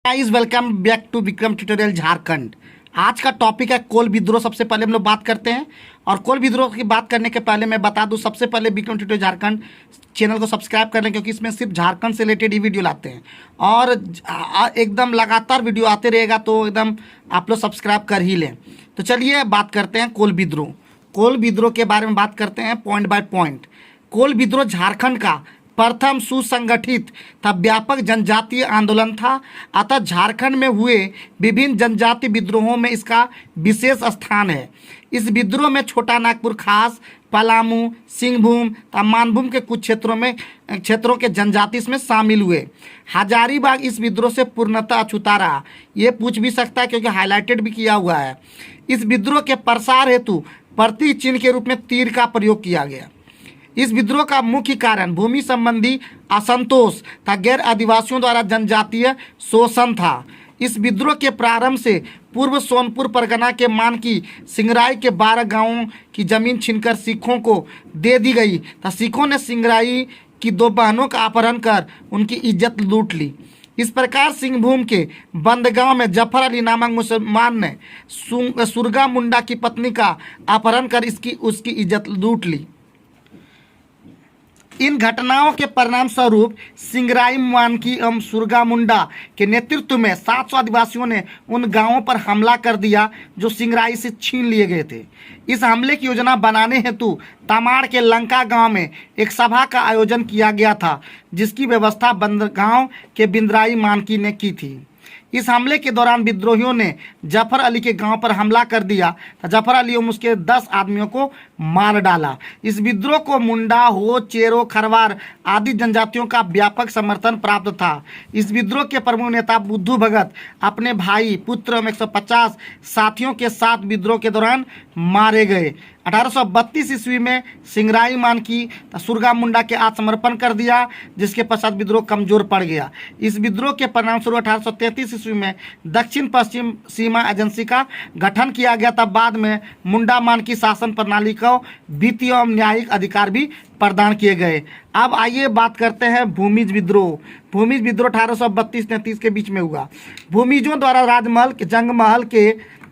Guys welcome back to Vikram tutorial Jharkhand. आज का topic है कोल विद्रोह। सबसे पहले हम लोग बात करते हैं, और कोल विद्रोह की बात करने के पहले मैं बता दूं, सबसे पहले विक्रम ट्यूटोरियल झारखंड चैनल को सब्सक्राइब कर लें, क्योंकि इसमें सिर्फ झारखंड से रिलेटेड ही वीडियो लाते हैं और एकदम लगातार वीडियो आते रहेगा, तो एकदम आप लोग सब्सक्राइब कर ही लें। तो चलिए बात करते हैं कोल विद्रोह। कोल विद्रोह के बारे में बात करते हैं पॉइंट बाय पॉइंट। कोल विद्रोह झारखंड का प्रथम सुसंगठित तथा व्यापक जनजातीय आंदोलन था। अतः झारखंड में हुए विभिन्न जनजातीय विद्रोहों में इसका विशेष स्थान है। इस विद्रोह में छोटा नागपुर, खास पलामू, सिंहभूम तथा मानभूम के कुछ क्षेत्रों के जनजाति इसमें शामिल हुए। हजारीबाग इस विद्रोह से पूर्णतः अछूता रहा। ये पूछ भी सकता है क्योंकि हाईलाइटेड भी किया हुआ है। इस विद्रोह के प्रसार हेतु प्रतीक चिन्ह के रूप में तीर का प्रयोग किया गया। इस विद्रोह का मुख्य कारण भूमि संबंधी असंतोष तथा गैर आदिवासियों द्वारा जनजातीय शोषण था। इस विद्रोह के प्रारंभ से पूर्व सोनपुर परगना के मानकी सिंगराई के 12 गांवों की जमीन छीनकर सिखों को दे दी गई तथा सिखों ने सिंगराई की 2 बहनों का अपहरण कर उनकी इज्जत लूट ली। इस प्रकार सिंहभूम के बंदगांव में जफर अली नामक मुसलमान ने सुरगा मुंडा की पत्नी का अपहरण कर उसकी इज्जत लूट ली। इन घटनाओं के परिणाम स्वरूप सिंगराई, मानकी एवं सुरगा मुंडा के नेतृत्व में 700 आदिवासियों ने उन गांवों पर हमला कर दिया जो सिंगराई से छीन लिए गए थे। इस हमले की योजना बनाने हेतु तमाड़ के लंका गांव में एक सभा का आयोजन किया गया था, जिसकी व्यवस्था बंदगांव के बिंद्राई मानकी ने की थी। इस हमले के दौरान विद्रोहियों ने जफर अली के गांव पर हमला कर दिया। जफर अली एवं उसके 10 आदमियों को मार डाला। इस विद्रोह को मुंडा, हो, चेरो, खरवार आदि जनजातियों का व्यापक समर्थन प्राप्त था। इस विद्रोह के प्रमुख नेता बुद्धू भगत अपने भाई, पुत्र एवं 150 साथियों के साथ विद्रोह के दौरान मारे गए। 1832 ईस्वी में सिंगराई मानकी सुरगा मुंडा के आत्मसमर्पण कर दिया, जिसके पश्चात विद्रोह कमजोर पड़ गया। इस विद्रोह के परिणामस्वरूप 1833 ईस्वी में दक्षिण पश्चिम सीमा एजेंसी का गठन किया गया। तब बाद में मुंडा मानकी शासन प्रणाली को वित्तीय एवं न्यायिक अधिकार भी प्रदान किए गए। अब आइए बात करते हैं भूमिज विद्रोह। भूमिज विद्रोह 1832-33 के बीच में हुआ। भूमिजों द्वारा राजमहल के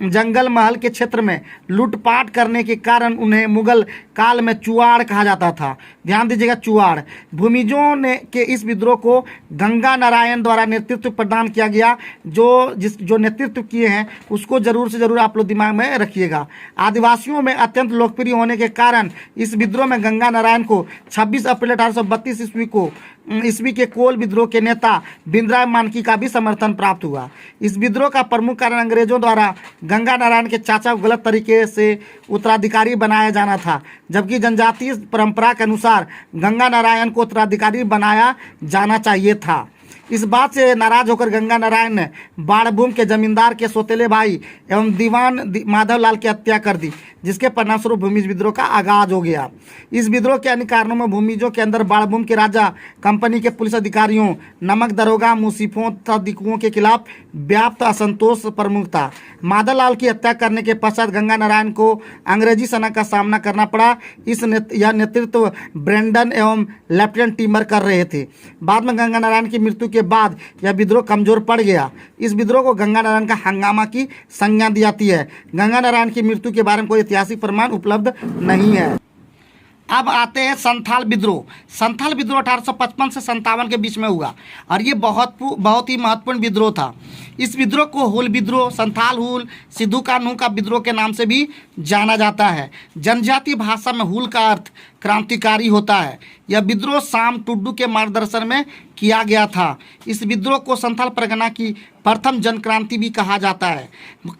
जंगल महल के क्षेत्र में लूटपाट करने के कारण उन्हें मुगल काल में चुआड़ कहा जाता था। ध्यान दीजिएगा, चुआड़। भूमिजों ने के इस विद्रोह को गंगा नारायण द्वारा नेतृत्व प्रदान किया गया। जो नेतृत्व किए हैं उसको जरूर से जरूर आप लोग दिमाग में रखिएगा। आदिवासियों में अत्यंत लोकप्रिय होने के कारण इस विद्रोह में गंगा नारायण को 26 अप्रैल 1832 ईस्वी के कोल विद्रोह के नेता बिंद्राई मानकी का भी समर्थन प्राप्त हुआ। इस विद्रोह का प्रमुख कारण अंग्रेजों द्वारा गंगा नारायण के चाचा को गलत तरीके से उत्तराधिकारी बनाया जाना था, जबकि जनजातीय परंपरा के अनुसार गंगा नारायण को उत्तराधिकारी बनाया जाना चाहिए था। इस बात से नाराज होकर गंगा नारायण ने बाड़भूम के जमींदार के सौतेले भाई एवं दीवान माधव लाल की हत्या कर दी, जिसके परिणामस्वरूप भूमिज विद्रोह का आगाज हो गया। इस विद्रोह के अन्य कारणों में भूमिजों के अंदर बाड़भूम के राजा, कंपनी के पुलिस अधिकारियों, नमक दरोगा, मुसीफों तथा दिकुओं के खिलाफ व्याप्त असंतोष प्रमुख था। माधव लाल की हत्या करने के पश्चात गंगा नारायण को अंग्रेजी सेना का सामना करना पड़ा। यह नेतृत्व ब्रेंडन एवं लेफ्टिनेंट टिमर कर रहे थे। बाद में गंगा नारायण की मृत्यु के बाद यह विद्रोह कमजोर पड़ गया। इस विद्रोह को गंगा नारायण का हंगामा की संज्ञा दी जाती है। गंगा नारायण की मृत्यु के बारे में कोई ऐतिहासिक प्रमाण उपलब्ध नहीं है। अब आते हैं संथाल विद्रोह। संथाल विद्रोह 1855 से 57 के बीच में हुआ, और ये बहुत ही महत्वपूर्ण विद्रोह था। इस विद्रोह को हुल विद्रोह, संथाल हुल, सिद्धू कान्हू का विद्रोह के नाम से भी जाना जाता है। जनजातीय भाषा में हुल का अर्थ क्रांतिकारी होता है। यह विद्रोह साम टुड्डू के मार्गदर्शन में किया गया था। इस विद्रोह को संथाल परगना की प्रथम जनक्रांति भी कहा जाता है।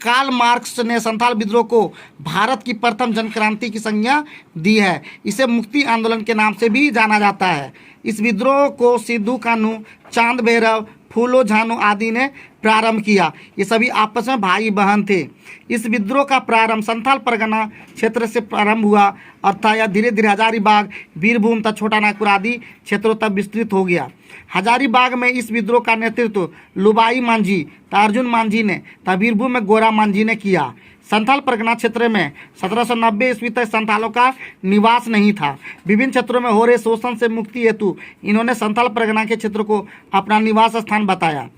कार्ल मार्क्स ने संथाल विद्रोह को भारत की प्रथम जनक्रांति की संज्ञा दी है। इसे मुक्ति आंदोलन के नाम से भी जाना जाता है। इस विद्रोह को सिद्धू कान्हू, चांद भैरव, फूलो झानो आदि ने प्रारंभ किया। ये सभी आपस में भाई बहन थे। इस विद्रोह का प्रारंभ संथाल परगना क्षेत्र से प्रारंभ हुआ और था यह धीरे धीरे हजारीबाग, बीरभूम तथा छोटा नागपुर आदि क्षेत्रों तक विस्तृत हो गया। हजारीबाग में इस विद्रोह का नेतृत्व लुबाई मांझी तथा अर्जुन मांझी ने तथा बीरभूम में गोरा मांझी ने किया। संथाल परगना क्षेत्र में 1790 ईस्वी तक संथालों का निवास नहीं था। विभिन्न क्षेत्रों में हो रहे शोषण से मुक्ति हेतु इन्होंने संथाल परगना के क्षेत्र को अपना निवास स्थान बताया।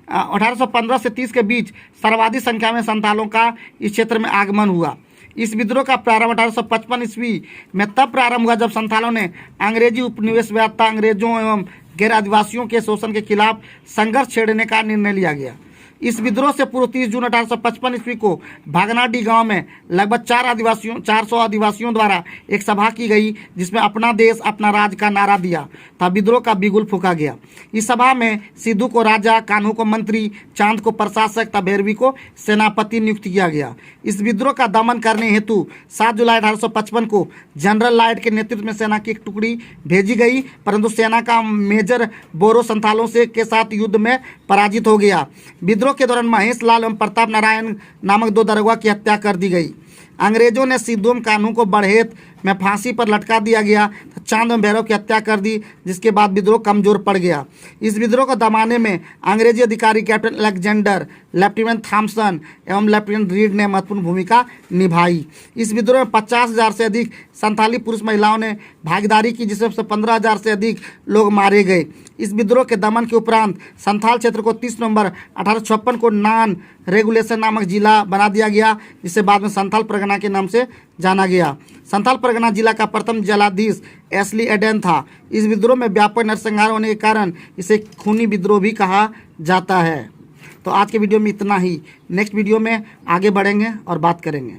1815 से 30 के बीच सर्वाधिक संख्या में संथालों का इस क्षेत्र में आगमन हुआ। इस विद्रोह का प्रारंभ 1855 ईस्वी में तब प्रारंभ हुआ जब संथालों ने अंग्रेजी उपनिवेशवादिता, अंग्रेजों एवं गैर आदिवासियों के शोषण के खिलाफ संघर्ष छेड़ने का निर्णय लिया गया। इस विद्रोह से पूर्व 30 जून 1855 ईस्वी को भागनाडी गांव में लगभग 400 आदिवासियों द्वारा एक सभा की गई, जिसमें अपना देश अपना राज का नारा दिया था। विद्रोह का बिगुल फूंका गया। इस सभा में सिद्धू को राजा, कान्हू को मंत्री, चांद को प्रशासक तथा भैरवी को सेनापति नियुक्त किया गया। इस विद्रोह का दमन करने हेतु 7 जुलाई 1855 को जनरल लाइट के नेतृत्व में सेना की एक टुकड़ी भेजी गई, परंतु सेना का मेजर बोरो संथालों से के साथ युद्ध में पराजित हो गया। विद्रोह के दौरान महेश लाल एवं प्रताप नारायण नामक 2 दरोगा की हत्या कर दी गई। अंग्रेजों ने सिद्धू एवं कान्हू को बढ़ेत में फांसी पर लटका दिया गया, चांद एवं भैरव की हत्या कर दी, जिसके बाद विद्रोह कमजोर पड़ गया। इस विद्रोह को दबाने में अंग्रेजी अधिकारी कैप्टन अलेक्जेंडर, लेफ्टिनेंट थॉमसन एवं लेफ्टिनेंट रीड ने महत्वपूर्ण भूमिका निभाई। इस विद्रोह में 50,000 से अधिक संथाली पुरुष महिलाओं ने भागीदारी की, जिसमें से 15,000 से अधिक लोग मारे गए। इस विद्रोह के दमन के उपरांत संथाल क्षेत्र को 30 नवंबर 1856 को नॉन रेगुलेशन नामक जिला बना दिया गया, जिसे बाद में संथाल परगना के नाम से जाना गया। संथाल परगना जिला का प्रथम जिलाधीश एस्ली एडेन था। इस विद्रोह में व्यापक नरसंहार होने के कारण इसे खूनी विद्रोह भी कहा जाता है। तो आज के वीडियो में इतना ही। नेक्स्ट वीडियो में आगे बढ़ेंगे और बात करेंगे।